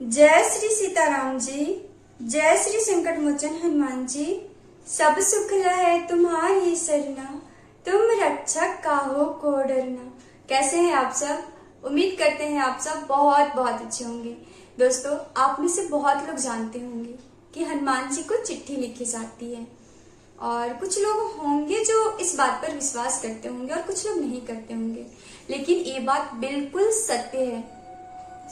जय श्री सीताराम जी। जय श्री संकट मोचन हनुमान जी। सब सुख लहै तुम्हारी सरना, तुम रक्षक काहो को डरना। कैसे हैं आप सब? उम्मीद करते हैं आप सब बहुत बहुत अच्छे होंगे। दोस्तों, आप में से बहुत लोग जानते होंगे कि हनुमान जी को चिट्ठी लिखी जाती है, और कुछ लोग होंगे जो इस बात पर विश्वास करते होंगे और कुछ लोग नहीं करते होंगे। लेकिन ये बात बिल्कुल सत्य है।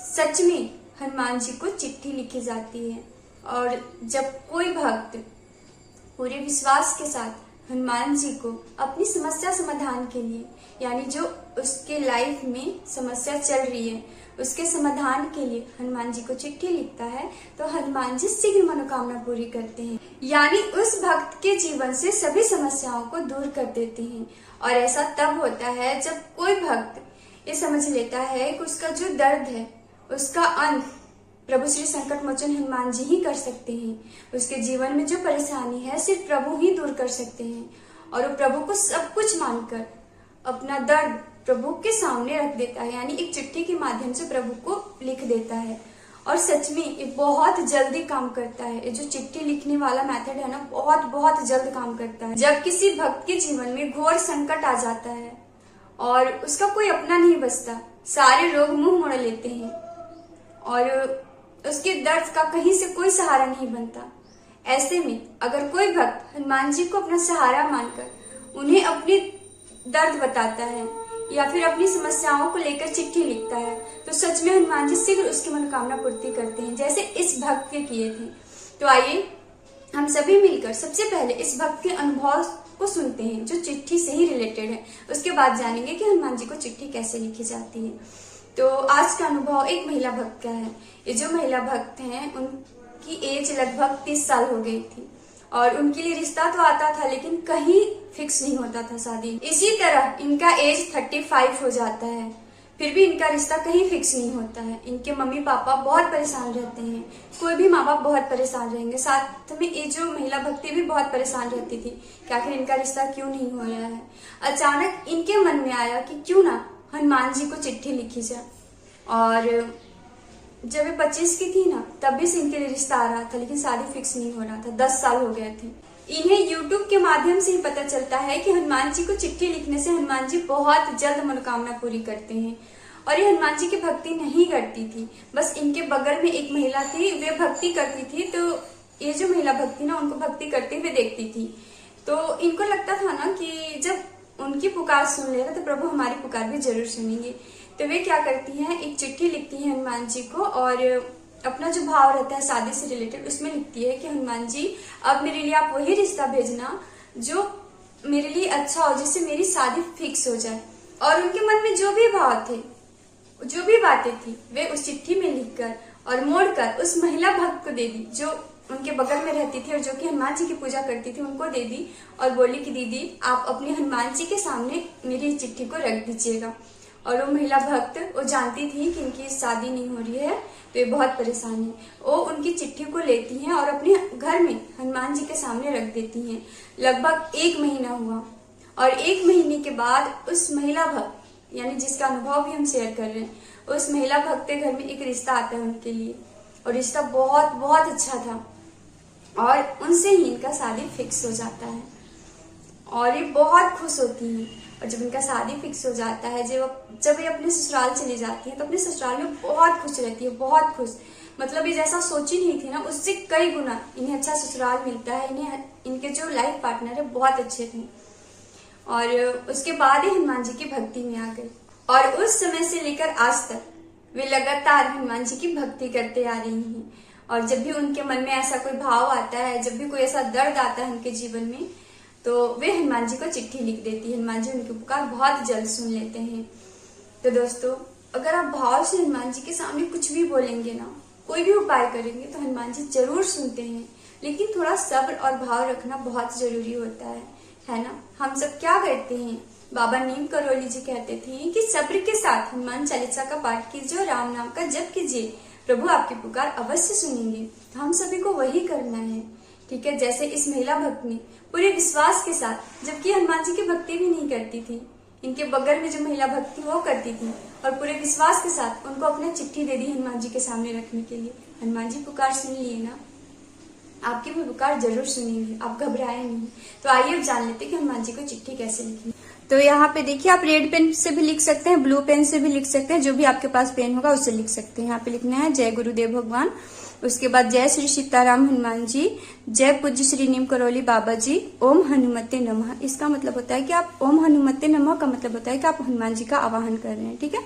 सच में हनुमान जी को चिट्ठी लिखी जाती है, और जब कोई भक्त पूरे विश्वास के साथ हनुमान जी को अपनी समस्या समाधान के लिए, यानी जो उसके लाइफ में समस्या चल रही है उसके समाधान के लिए हनुमान जी को चिट्ठी लिखता है, तो हनुमान जी शीघ्र मनोकामना पूरी करते हैं, यानी उस भक्त के जीवन से सभी समस्याओं को दूर कर देते हैं। और ऐसा तब होता है जब कोई भक्त ये समझ लेता है कि उसका जो दर्द है उसका अंत प्रभु श्री संकट मोचन हनुमान जी ही कर सकते हैं। उसके जीवन में जो परेशानी है सिर्फ प्रभु ही दूर कर सकते हैं, और वो प्रभु को सब कुछ मानकर अपना दर्द प्रभु के सामने रख देता है, यानी एक चिट्ठी के माध्यम से प्रभु को लिख देता है। और सच में ये बहुत जल्दी काम करता है। ये जो चिट्ठी लिखने वाला मेथड है ना, बहुत बहुत जल्द काम करता है। जब किसी भक्त के जीवन में घोर संकट आ जाता है और उसका कोई अपना नहीं बचता, सारे लोग मुंह मोड़ लेते हैं और उसके दर्द का कहीं से कोई सहारा नहीं बनता, ऐसे में अगर कोई भक्त हनुमान जी को अपना सहारा मानकर उन्हें अपनी दर्द बताता है या फिर अपनी समस्याओं को लेकर चिट्ठी लिखता है, तो सच में हनुमान जी शीघ्र उसकी मनोकामना पूर्ति करते हैं, जैसे इस भक्त के किए थे। तो आइए हम सभी मिलकर सबसे पहले इस भक्त के अनुभव को सुनते हैं जो चिट्ठी से ही रिलेटेड है। उसके बाद जानेंगे कि हनुमान जी को चिट्ठी कैसे लिखी जाती है। तो आज का अनुभव एक महिला भक्त का है। ये जो महिला भक्त हैं उनकी एज लगभग 30 साल हो गई थी, और उनके लिए रिश्ता तो आता था लेकिन कहीं फिक्स नहीं होता था शादी। इसी तरह इनका एज 35 हो जाता है, फिर भी इनका रिश्ता कहीं फिक्स नहीं होता है। इनके मम्मी पापा बहुत परेशान रहते हैं, कोई भी माँ बाप बहुत परेशान रहेंगे, साथ में ये जो महिला भक्ति भी बहुत परेशान रहती थी कि आखिर इनका रिश्ता क्यों नहीं हो रहा है। अचानक इनके मन में आया कि क्यों ना हनुमान जी को चिट्ठी लिखी जाए। और जब ये 25 की थी ना, तब भी से इनके लिए रिश्ता आ रहा था, लेकिन शादी फिक्स नहीं हो रहा था। 10 साल हो गए थे। इन्हें YouTube के माध्यम से ही पता चलता है कि हनुमान जी को चिट्ठी लिखने से हनुमान जी बहुत जल्द मनोकामना पूरी करते हैं। और ये हनुमान जी की भक्ति नहीं करती थी, बस इनके बगल में एक महिला थी, वे भक्ति करती थी, तो ये जो महिला भक्ति ना उनको भक्ति करते हुए देखती थी। तो इनको लगता था ना कि जब उनकी पुकार सुन लेगा तो प्रभु हमारी पुकार भी जरूर सुनेंगे। तो वे क्या करती हैं, एक चिट्ठी लिखती हैं हनुमान जी को, और अपना जो भाव रहता है शादी से रिलेटेड उसमें लिखती है कि हनुमान जी अब मेरे लिए आप वही रिश्ता भेजना जो मेरे लिए अच्छा हो, जिससे मेरी शादी फिक्स हो जाए। और उनके मन में जो भी भाव थे, जो भी बातें थी, वे उस चिट्ठी में लिखकर और मोड़कर उस महिला भक्त को दे दी जो उनके बगल में रहती थी और जो कि हनुमान जी की पूजा करती थी। उनको दे दी और बोली कि दीदी आप अपने हनुमान जी के सामने मेरी चिट्ठी को रख दीजिएगा। और वो महिला भक्त वो जानती थी कि इनकी शादी नहीं हो रही है, तो ये बहुत परेशान है। वो उनकी चिट्ठी को लेती हैं और अपने घर में हनुमान जी के सामने रख देती हैं। लगभग 1 महीना हुआ, और 1 महीने के बाद उस महिला भक्त, यानी जिसका अनुभव भी हम शेयर कर रहे हैं, उस महिला भक्त के घर में एक रिश्ता आता है उनके लिए, और रिश्ता बहुत बहुत अच्छा था, और उनसे ही इनका शादी फिक्स हो जाता है। और ये बहुत खुश होती हैं। और जब इनका शादी फिक्स हो जाता है, जब ये अपने ससुराल चली जाती है, तो अपने ससुराल में बहुत खुश रहती है, बहुत खुश। मतलब ये जैसा सोची नहीं थी ना, उससे कई गुना इन्हें अच्छा ससुराल मिलता है। इन्हें इनके जो लाइफ पार्टनर है बहुत अच्छे थे। और उसके बाद ही हनुमान जी की भक्ति में आ गई, और उस समय से लेकर आज तक वे लगातार हनुमान जी की भक्ति करते आ रही हैं। और जब भी उनके मन में ऐसा कोई भाव आता है, जब भी कोई ऐसा दर्द आता है उनके जीवन में, तो वे हनुमान जी को चिट्ठी लिख देती है। हनुमान जी उनकी पुकार बहुत जल्द सुन लेते हैं। तो दोस्तों, अगर आप भाव से हनुमान जी के सामने कुछ भी बोलेंगे ना, कोई भी उपाय करेंगे, तो हनुमान जी जरूर सुनते हैं। लेकिन थोड़ा सब्र और भाव रखना बहुत जरूरी होता है ना। हम सब क्या करते हैं, बाबा नीम करौली जी कहते थे कि सब्र के साथ हनुमान चालीसा का पाठ कीजिए और राम नाम का जप कीजिए, प्रभु आपकी पुकार अवश्य सुनेंगे। तो हम सभी को वही करना है, ठीक है। जैसे इस महिला भक्त ने पूरे विश्वास के साथ, जबकि हनुमान जी की भक्ति भी नहीं करती थी, इनके बगल में जो महिला भक्ति वो करती थी और पूरे विश्वास के साथ उनको अपने चिट्ठी दे दी हनुमान जी के सामने रखने के लिए। हनुमान जी पुकार सुन लिए ना, आपकी भी पुकार जरूर सुनेंगे, आप घबराए नहीं। तो आइए अब जान लेते कि हनुमान जी को चिट्ठी कैसे लिखनी। तो यहाँ पे देखिए, आप रेड पेन से भी लिख सकते हैं, ब्लू पेन से भी लिख सकते हैं, जो भी आपके पास पेन होगा उससे लिख सकते हैं। यहाँ पे लिखना है जय गुरुदेव भगवान, उसके बाद जय श्री सीताराम हनुमान जी, जय पूज्य श्री नीम करौली बाबा जी, ओम हनुमते नमः। इसका मतलब होता है कि आप ओम हनुमते नमः का मतलब होता है कि आप हनुमान जी का आवाहन कर रहे हैं, ठीक है।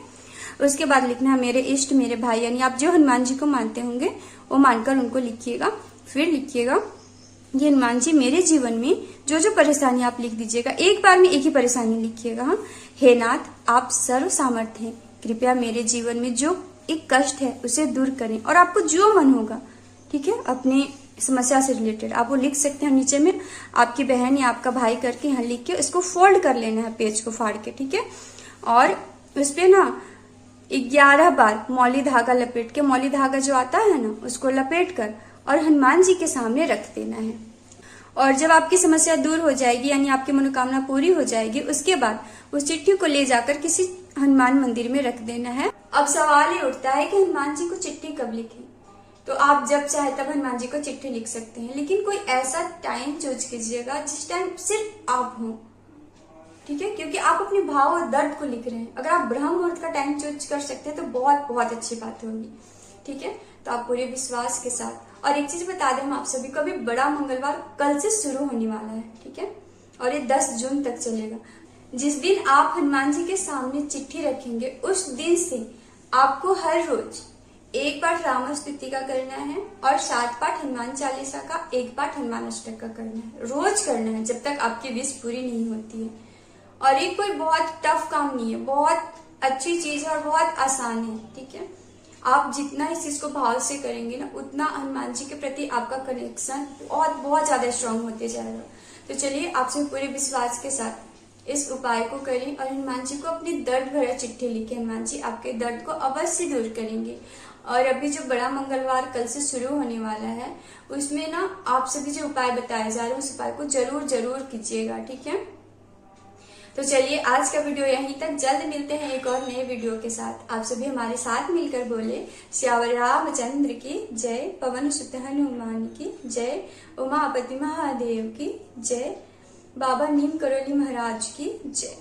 उसके बाद लिखना है मेरे इष्ट मेरे भाई, यानी आप जो हनुमान जी को मानते होंगे वो मानकर उनको लिखिएगा। फिर लिखिएगा ये हनुमान जी मेरे जीवन में जो जो परेशानी, आप लिख दीजिएगा, एक बार में एक ही परेशानी लिखिएगा। हाँ, हे नाथ आप सर्व सामर्थ्य हैं, कृपया मेरे जीवन में जो एक कष्ट है उसे दूर करें, और आपको जो मन होगा, ठीक है, अपनी समस्या से रिलेटेड आप वो लिख सकते हैं। नीचे में आपकी बहन या आपका भाई करके यहाँ लिख के इसको फोल्ड कर लेना है, पेज को फाड़ के, ठीक है। और उस पे ना 11 बार मौली धागा लपेट के, मौली धागा जो आता है ना उसको लपेट कर और हनुमान जी के सामने रख देना है। और जब आपकी समस्या दूर हो जाएगी, यानी आपकी मनोकामना पूरी हो जाएगी, उसके बाद उस चिट्ठी को ले जाकर किसी हनुमान मंदिर में रख देना है। अब सवाल ये उठता है कि हनुमान जी को चिट्ठी कब लिखें। तो आप जब चाहे तब हनुमान जी को चिट्ठी लिख सकते हैं, लेकिन कोई ऐसा टाइम चूज कीजिएगा जिस टाइम सिर्फ आप हो, ठीक है, क्योंकि आप अपने भाव और दर्द को लिख रहे हैं। अगर आप ब्रह्म मुहूर्त का टाइम चूज कर सकते हैं तो बहुत बहुत अच्छी बात होगी, ठीक है। तो आप पूरे विश्वास के साथ, और एक चीज बता दें हम आप सभी को, अभी बड़ा मंगलवार कल से शुरू होने वाला है, ठीक है, और ये 10 जून तक चलेगा। जिस दिन आप हनुमान जी के सामने चिट्ठी रखेंगे उस दिन से आपको हर रोज 1 पाठ राम स्तुति का करना है और 7 पाठ हनुमान चालीसा का, 1 पाठ हनुमान अष्टक का करना है। रोज करना है जब तक आपकी विश पूरी नहीं होती है। और ये कोई बहुत टफ काम नहीं है, बहुत अच्छी चीज है और बहुत आसान है, ठीक है। आप जितना इस चीज को भाव से करेंगे ना, उतना हनुमान जी के प्रति आपका कनेक्शन बहुत बहुत ज्यादा स्ट्रांग होते जाएगा। तो चलिए आपसे पूरे विश्वास के साथ इस उपाय को करें और हनुमान जी को अपनी दर्द भरा चिट्ठी लिखे। हनुमान जी आपके दर्द को अवश्य दूर करेंगे। और अभी जो बड़ा मंगलवार कल से शुरू होने वाला है उसमें ना आप सभी जो उपाय बताए जा रहे हैं उस उपाय को जरूर जरूर कीजिएगा, ठीक है। तो चलिए आज का वीडियो यहीं तक, जल्द मिलते हैं एक और नए वीडियो के साथ। आप सभी हमारे साथ मिलकर बोले श्यावर रामचंद्र की जय, पवन सुत हनुमान की जय, उमापति महादेव की जय, बाबा नीम करौली महाराज की जय।